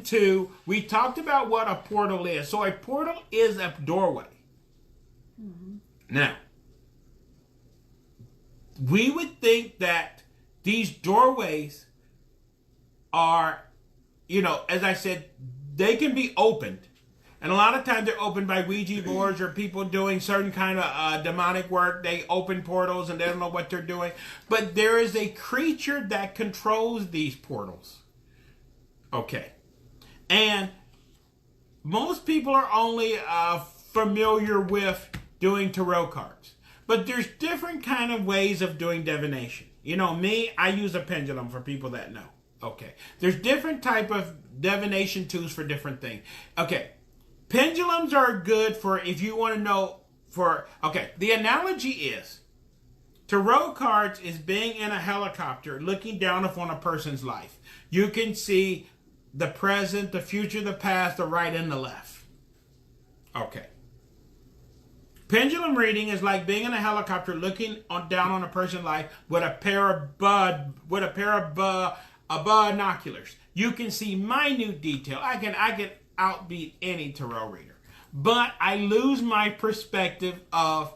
Two, we talked about what a portal is. So a portal is a doorway. Mm-hmm. Now, we would think that these doorways are, as I said, they can be opened. And a lot of times they're opened by Ouija boards or people doing certain kind of demonic work. They open portals and they don't know what they're doing. But there is a creature that controls these portals. Okay. And most people are only familiar with doing tarot cards. But there's different kind of ways of doing divination. Me, I use a pendulum for people that know. Okay. There's different type of divination tools for different things. Okay. Pendulums are good for if you want to know the analogy is tarot cards is being in a helicopter looking down upon a person's life. You can see the present, the future, the past, the right and the left. Okay. Pendulum reading is like being in a helicopter looking down on a person's life with a pair of binoculars. You can see minute detail. I can outbeat any tarot reader. But I lose my perspective of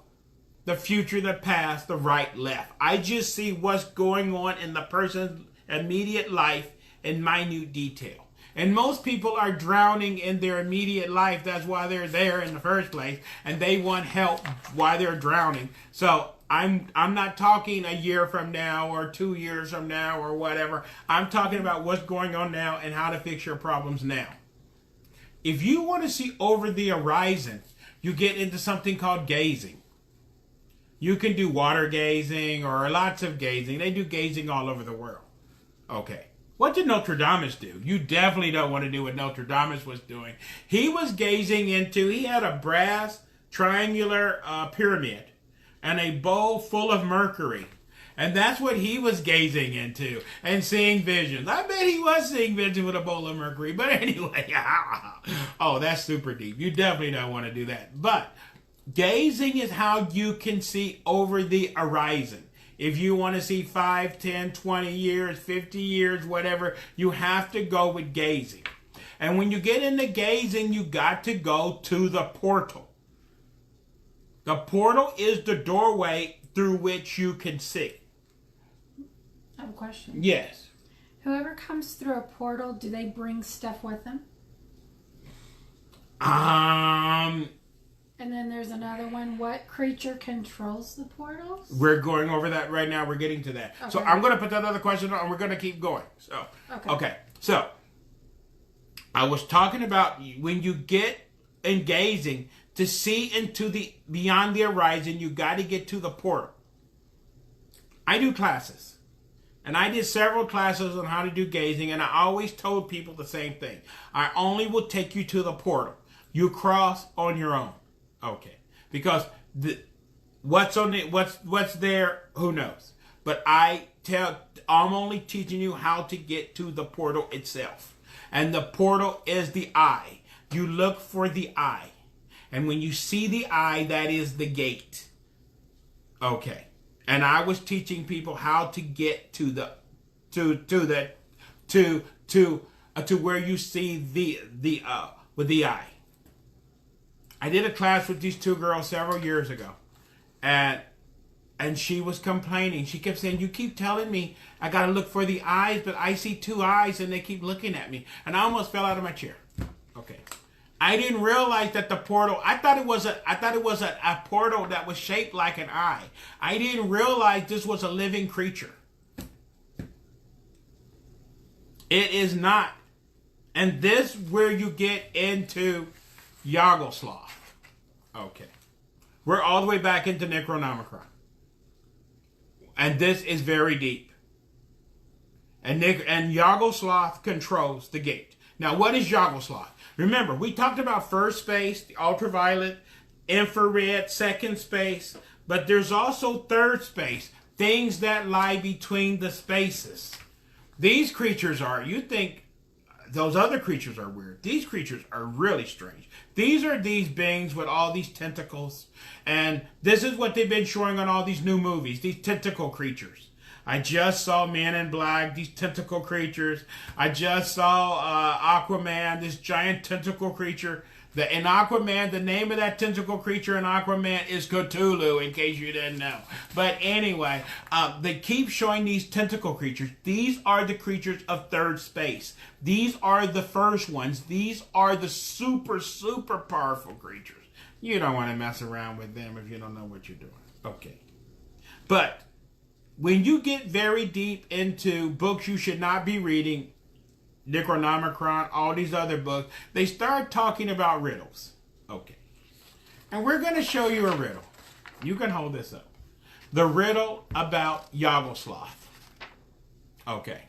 the future, the past, the right, left. I just see what's going on in the person's immediate life in minute detail. And most people are drowning in their immediate life. That's why they're there in the first place. And they want help while they're drowning. So I'm not talking a year from now or 2 years from now or whatever. I'm talking about what's going on now and how to fix your problems now. If you want to see over the horizon, you get into something called gazing. You can do water gazing or lots of gazing. They do gazing all over the world. Okay. What did Notre Dame do? You definitely don't want to do what Notre Dame was doing. He was gazing into, he had a brass triangular pyramid and a bowl full of mercury. And that's what he was gazing into and seeing visions. I bet he was seeing visions with a bowl of mercury. But anyway, oh, that's super deep. You definitely don't want to do that. But gazing is how you can see over the horizon. If you want to see 5, 10, 20 years, 50 years, whatever, you have to go with gazing. And when you get into gazing, you got to go to the portal. The portal is the doorway through which you can see. I have a question. Yes. Whoever comes through a portal, do they bring stuff with them? And then there's another one. What creature controls the portals? We're going over that right now. We're getting to that. Okay. So I'm going to put that other question on and we're going to keep going. So, okay. So, I was talking about when you get in gazing, to see into the beyond the horizon, you got to get to the portal. I do classes. And I did several classes on how to do gazing, and I always told people the same thing. I only will take you to the portal. You cross on your own. Okay. Because what's there, who knows? But I'm only teaching you how to get to the portal itself. And the portal is the eye. You look for the eye. And when you see the eye, that is the gate. Okay. And I was teaching people how to get to where you see with the eye. I did a class with these two girls several years ago, and she was complaining. She kept saying, "You keep telling me I got to look for the eyes, but I see two eyes and they keep looking at me," and I almost fell out of my chair. Okay. I didn't realize that the portal, I thought it was a portal that was shaped like an eye. I didn't realize this was a living creature. It is not. And this is where you get into Yog-Sothoth. Okay. We're all the way back into Necronomicon. And this is very deep. And Yog-Sothoth controls the gate. Now, what is Yog-Sothoth? Remember, we talked about first space, the ultraviolet, infrared, second space, but there's also third space, things that lie between the spaces. These creatures are, you think those other creatures are weird. These creatures are really strange. These are these beings with all these tentacles, and this is what they've been showing on all these new movies, these tentacle creatures. I just saw Men in Black, these tentacle creatures. I just saw Aquaman, this giant tentacle creature. In Aquaman, the name of that tentacle creature in Aquaman is Cthulhu, in case you didn't know. But anyway, they keep showing these tentacle creatures. These are the creatures of third space. These are the first ones. These are the super, super powerful creatures. You don't want to mess around with them if you don't know what you're doing. Okay. But when you get very deep into books you should not be reading, Necronomicon, all these other books, they start talking about riddles. Okay. And we're going to show you a riddle. You can hold this up. The riddle about Yog-Sothoth. Okay.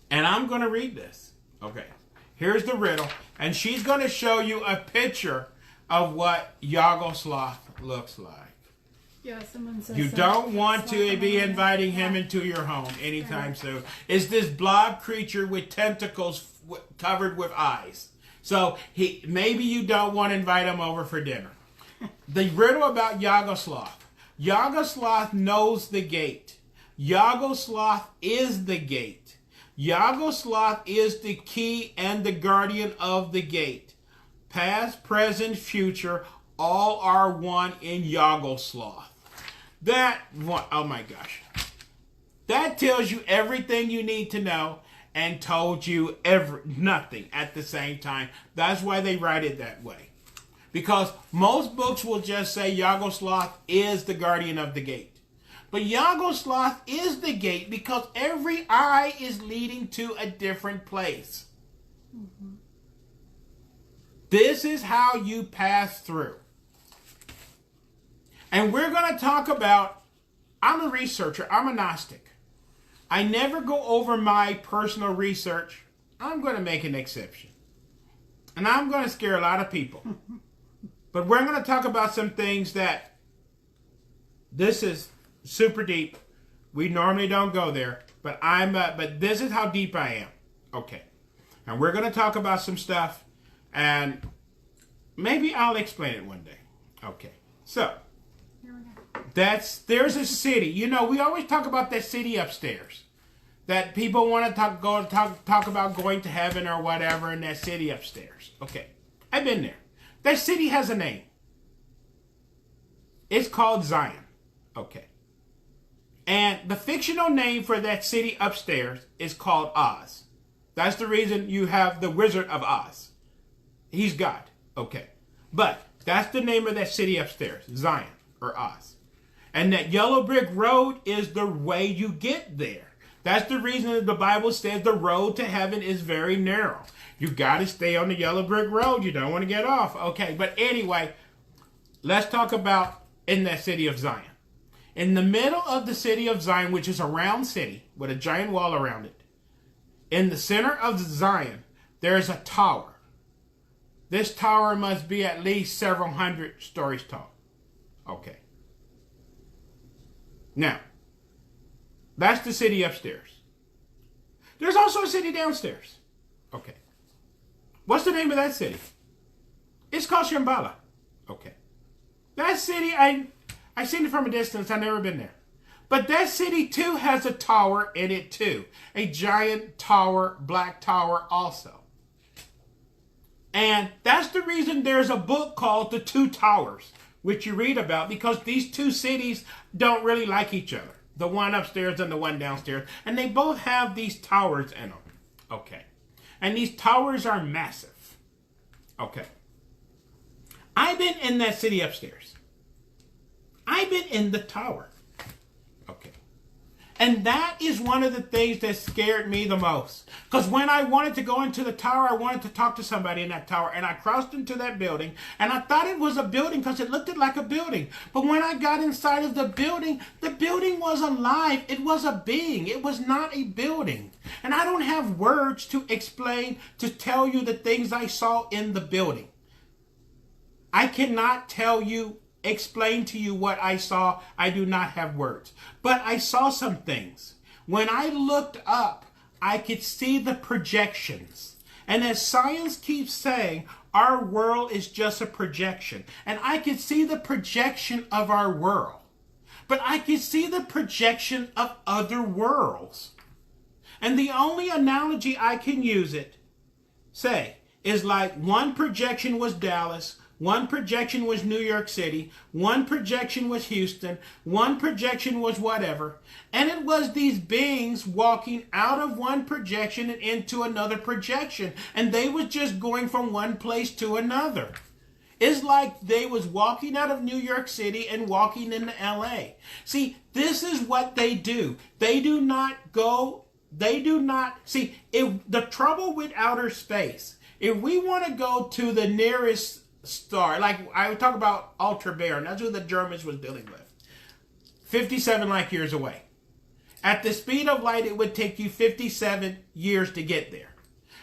And I'm going to read this. Okay. Here's the riddle. And she's going to show you a picture of what Yog-Sothoth looks like. Yeah, someone says you don't want to be inviting him into your home anytime soon. It's this blob creature with tentacles covered with eyes. So maybe you don't want to invite him over for dinner. The riddle about Yog-Sothoth. Yog-Sothoth knows the gate. Yog-Sothoth is the gate. Yog-Sothoth is the key and the guardian of the gate. Past, present, future, all are one in Yog-Sothoth. Oh my gosh. That tells you everything you need to know and told you nothing at the same time. That's why they write it that way. Because most books will just say Yog-Sothoth is the guardian of the gate. But Yog-Sothoth is the gate because every eye is leading to a different place. Mm-hmm. This is how you pass through. And we're going to talk about, I'm a researcher, I'm a Gnostic. I never go over my personal research. I'm going to make an exception. And I'm going to scare a lot of people. But we're going to talk about some things that, this is super deep. We normally don't go there. But this is how deep I am. Okay. And we're going to talk about some stuff. And maybe I'll explain it one day. Okay. So. There's a city. You know, we always talk about that city upstairs. That people want to talk about going to heaven or whatever in that city upstairs. Okay. I've been there. That city has a name. It's called Zion. Okay. And the fictional name for that city upstairs is called Oz. That's the reason you have the Wizard of Oz. He's God. Okay. But that's the name of that city upstairs. Zion or Oz. And that yellow brick road is the way you get there. That's the reason that the Bible says the road to heaven is very narrow. You got to stay on the yellow brick road. You don't want to get off. Okay, but anyway, let's talk about in that city of Zion. In the middle of the city of Zion, which is a round city with a giant wall around it, in the center of Zion, there is a tower. This tower must be at least several hundred stories tall. Okay. Now, that's the city upstairs. There's also a city downstairs. Okay. What's the name of that city? It's called Shambhala. Okay. That city, I've seen it from a distance. I've never been there. But that city, too, has a tower in it, too. A giant tower, black tower also. And that's the reason there's a book called The Two Towers, which you read about, because these two cities don't really like each other. The one upstairs and the one downstairs. And they both have these towers in them. Okay. And these towers are massive. Okay. I've been in that city upstairs. I've been in the tower. Okay. And that is one of the things that scared me the most. Because when I wanted to go into the tower, I wanted to talk to somebody in that tower. And I crossed into that building. And I thought it was a building because it looked like a building. But when I got inside of the building was alive. It was a being. It was not a building. And I don't have words to explain, to tell you the things I saw in the building. I cannot explain to you what I saw. I do not have words. But I saw some things. When I looked up, I could see the projections. And as science keeps saying, our world is just a projection. And I could see the projection of our world. but I can see the projection of other worlds. And the only analogy I can use is like one projection was Dallas, one projection was New York City, one projection was Houston, one projection was whatever. And it was these beings walking out of one projection and into another projection. And they was just going from one place to another. It's like they was walking out of New York City and walking into LA. See, this is what they do. If the trouble with outer space, if we want to go to the nearest star, like I would talk about Aldebaran, that's what the Germans was dealing with, 57 light years away. At the speed of light, it would take you 57 years to get there.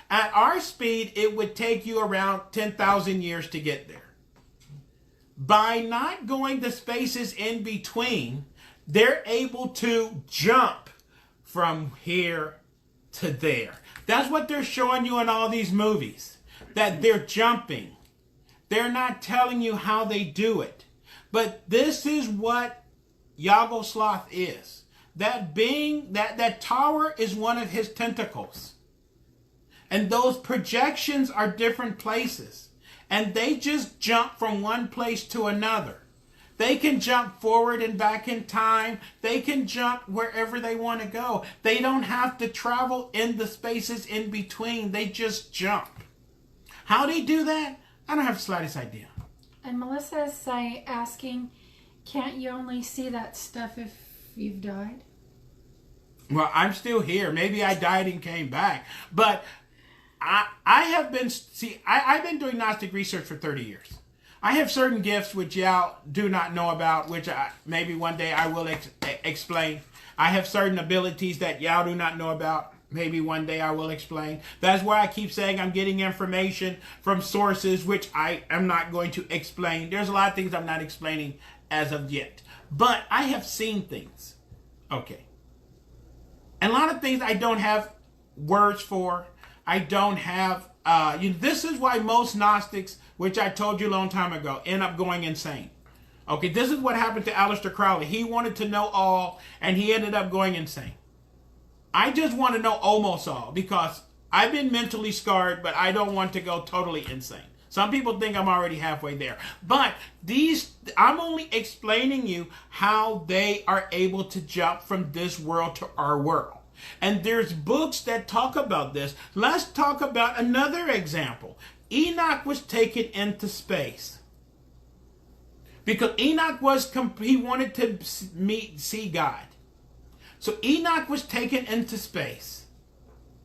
At our speed, it would take you around 10,000 years to get there. By not going the spaces in between, they're able to jump from here to there. That's what they're showing you in all these movies, that they're jumping. They're not telling you how they do it. But this is what Yog-Sothoth is. That being, that tower is one of his tentacles. And those projections are different places. And they just jump from one place to another. They can jump forward and back in time. They can jump wherever they want to go. They don't have to travel in the spaces in between. They just jump. How they do that? I don't have the slightest idea. And Melissa is asking, can't you only see that stuff if you've died? Well, I'm still here. Maybe I died and came back. But I've been doing Gnostic research for 30 years. I have certain gifts which y'all do not know about, which maybe one day I will explain. I have certain abilities that y'all do not know about. Maybe one day I will explain. That's why I keep saying I'm getting information from sources which I am not going to explain. There's a lot of things I'm not explaining as of yet. But I have seen things. Okay. And a lot of things I don't have words for. I don't have... this is why most Gnostics, which I told you a long time ago, end up going insane. Okay, this is what happened to Aleister Crowley. He wanted to know all, and he ended up going insane. I just want to know almost all, because I've been mentally scarred, but I don't want to go totally insane. Some people think I'm already halfway there. But I'm only explaining you how they are able to jump from this world to our world. And there's books that talk about this. Let's talk about another example. Enoch was taken into space. Because Enoch he wanted to see God. So Enoch was taken into space.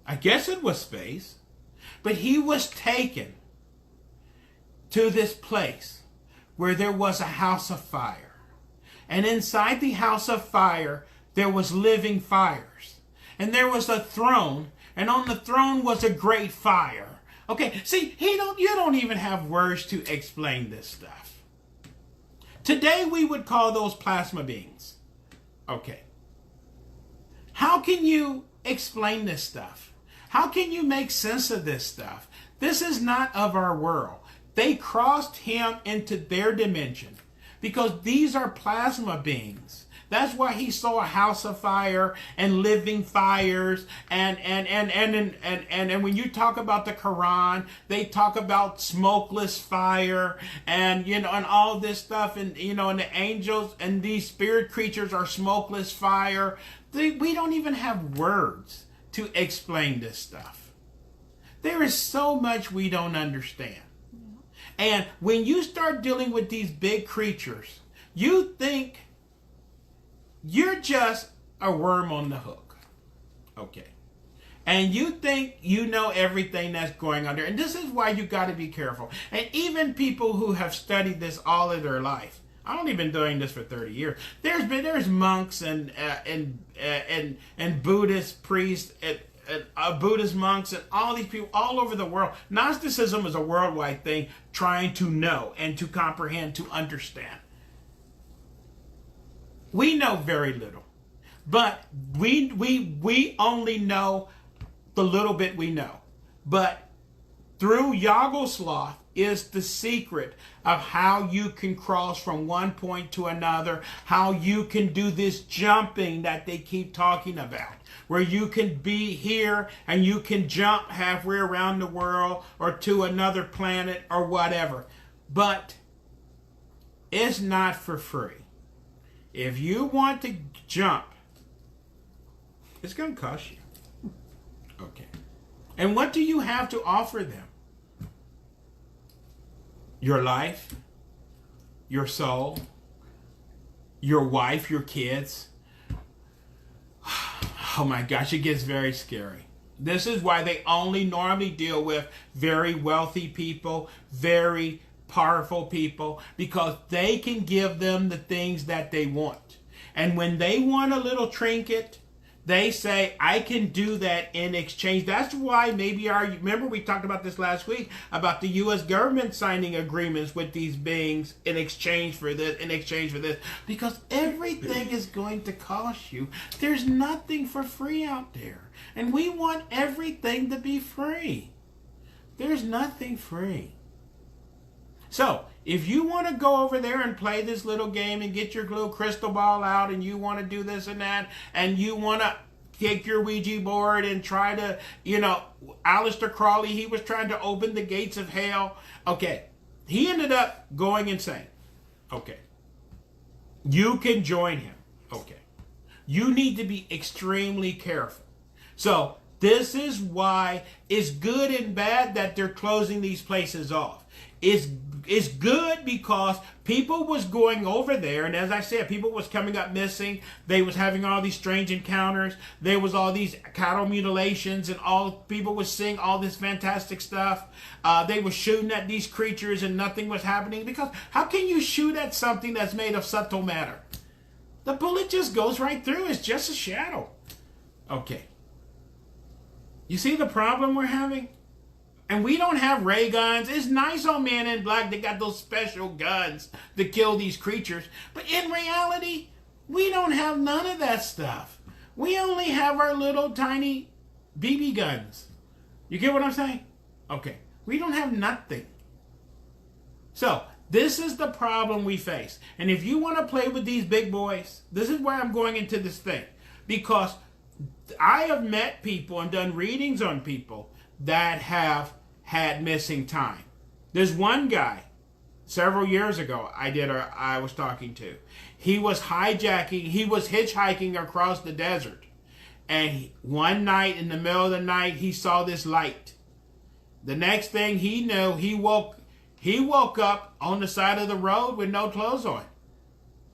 I guess it was space. But he was taken to this place where there was a house of fire. And inside the house of fire, there was living fires. And there was a throne, and on the throne was a great fire. Okay, see, you don't even have words to explain this stuff. Today we would call those plasma beings. Okay. How can you explain this stuff? How can you make sense of this stuff? This is not of our world. They crossed him into their dimension because these are plasma beings. That's why he saw a house of fire and living fires. And when you talk about the Quran, they talk about smokeless fire and all this stuff. And and the angels and these spirit creatures are smokeless fire. We don't even have words to explain this stuff. There is so much we don't understand. And when you start dealing with these big creatures, you think you're just a worm on the hook. Okay. And you think you know everything that's going on there. And this is why you got to be careful. And even people who have studied this all of their life. I've only been doing this for 30 years. There's monks and Buddhist priests and Buddhist monks and all these people all over the world. Gnosticism is a worldwide thing, trying to know and to comprehend, to understand. We know very little, but we only know the little bit we know. But through Yog-Sothoth is the secret of how you can cross from one point to another, how you can do this jumping that they keep talking about, where you can be here and you can jump halfway around the world or to another planet or whatever. But it's not for free. If you want to jump, it's going to cost you. Okay. And what do you have to offer them? Your life, your soul, your wife, your kids. Oh my gosh, it gets very scary. This is why they only normally deal with very wealthy people, very powerful people, because they can give them the things that they want. And when they want a little trinket, they say, I can do that in exchange. That's why remember we talked about this last week, about the U.S. government signing agreements with these beings in exchange for this, because everything is going to cost you. There's nothing for free out there. And we want everything to be free. There's nothing free. So, if you want to go over there and play this little game and get your little crystal ball out and you want to do this and that and you want to take your Ouija board and try to, Aleister Crowley, he was trying to open the gates of hell. Okay, he ended up going insane. Okay, you can join him. Okay, you need to be extremely careful. So, this is why it's good and bad that they're closing these places off. It's good because people was going over there, and as I said, people was coming up missing. They was having all these strange encounters. There was all these cattle mutilations, and all people was seeing all this fantastic stuff. They were shooting at these creatures, and nothing was happening. Because how can you shoot at something that's made of subtle matter? The bullet just goes right through. It's just a shadow. Okay. You see the problem we're having? And we don't have ray guns. It's nice on Men in Black. They got those special guns to kill these creatures. But in reality, we don't have none of that stuff. We only have our little tiny BB guns. You get what I'm saying? Okay. We don't have nothing. So, this is the problem we face. And if you want to play with these big boys, this is why I'm going into this thing. Because I have met people and done readings on people that have had missing time. There's one guy several years ago I was talking to. He was hitchhiking across the desert. And one night in the middle of the night, he saw this light. The next thing he knew, he woke up on the side of the road with no clothes on.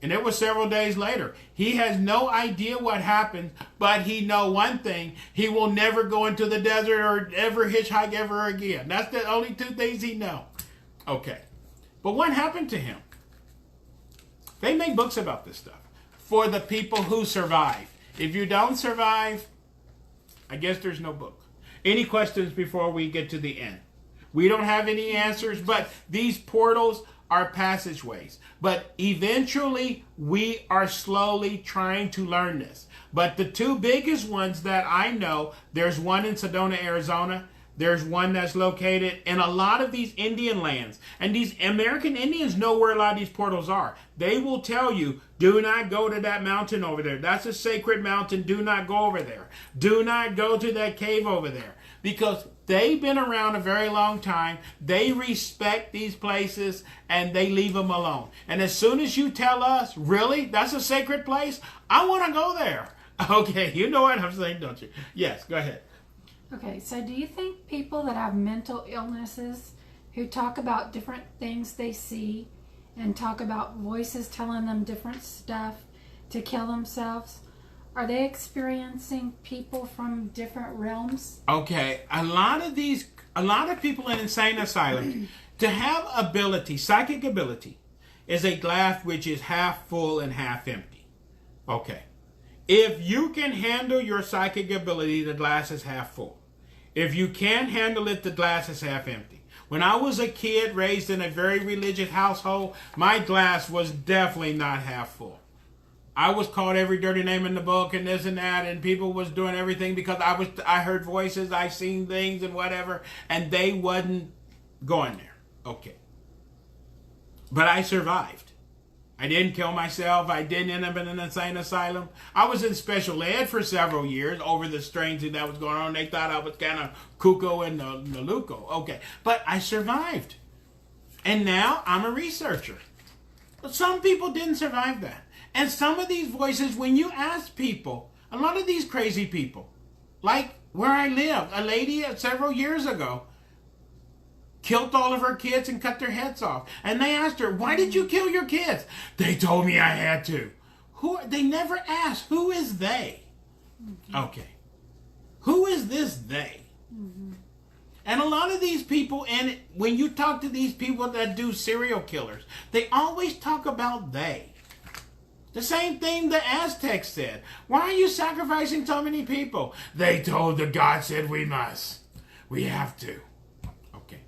And it was several days later. He has no idea what happened, but he know one thing. He will never go into the desert or ever hitchhike ever again. That's the only two things he know. Okay. But what happened to him? They make books about this stuff for the people who survive. If you don't survive, I guess there's no book. Any questions before we get to the end? We don't have any answers, but these portals are passageways. But eventually, we are slowly trying to learn this. But the two biggest ones that I know, there's one in Sedona, Arizona. There's one that's located in a lot of these Indian lands. And these American Indians know where a lot of these portals are. They will tell you, do not go to that mountain over there. That's a sacred mountain. Do not go over there. Do not go to that cave over there. Because they've been around a very long time. They respect these places and they leave them alone. And as soon as you tell us, really, that's a sacred place? I want to go there. Okay, you know what I'm saying, don't you? Yes, go ahead. Okay, so do you think people that have mental illnesses who talk about different things they see and talk about voices telling them different stuff to kill themselves, are they experiencing people from different realms? Okay, a lot of people in insane asylums, to have ability, psychic ability, is a glass which is half full and half empty. Okay. If you can handle your psychic ability, the glass is half full. If you can't handle it, the glass is half empty. When I was a kid raised in a very religious household, my glass was definitely not half full. I was called every dirty name in the book and this and that, and people was doing everything because I heard voices, I seen things and whatever, and they wasn't going there. Okay. But I survived. I didn't kill myself. I didn't end up in an insane asylum. I was in special ed for several years over the strange thing that was going on. They thought I was kind of cuckoo and Naluco. Okay. But I survived. And now I'm a researcher. But some people didn't survive that. And some of these voices, when you ask people, a lot of these crazy people, like where I live, a lady several years ago killed all of her kids and cut their heads off. And they asked her, why did you kill your kids? They told me I had to. They never asked, who is they? Mm-hmm. Okay. Who is this they? Mm-hmm. And a lot of these people, and when you talk to these people that do serial killers, they always talk about they. The same thing the Aztecs said. Why are you sacrificing so many people? They told the God said we must. We have to. Okay.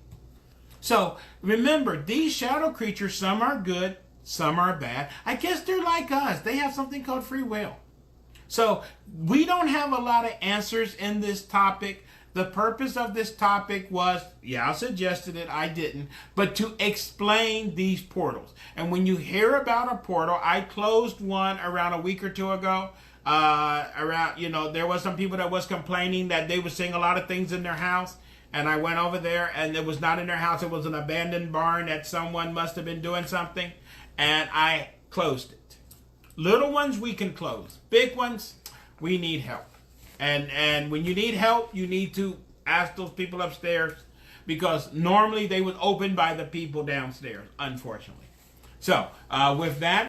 So remember, these shadow creatures, some are good, some are bad. I guess they're like us. They have something called free will. So we don't have a lot of answers in this topic. The purpose of this topic was, I suggested it, I didn't, but to explain these portals. And when you hear about a portal, I closed one around a week or two ago. There was some people that was complaining that they were seeing a lot of things in their house. And I went over there, and it was not in their house. It was an abandoned barn that someone must have been doing something. And I closed it. Little ones we can close. Big ones, we need help. And when you need help, you need to ask those people upstairs, because normally they would open by the people downstairs, unfortunately. So with that,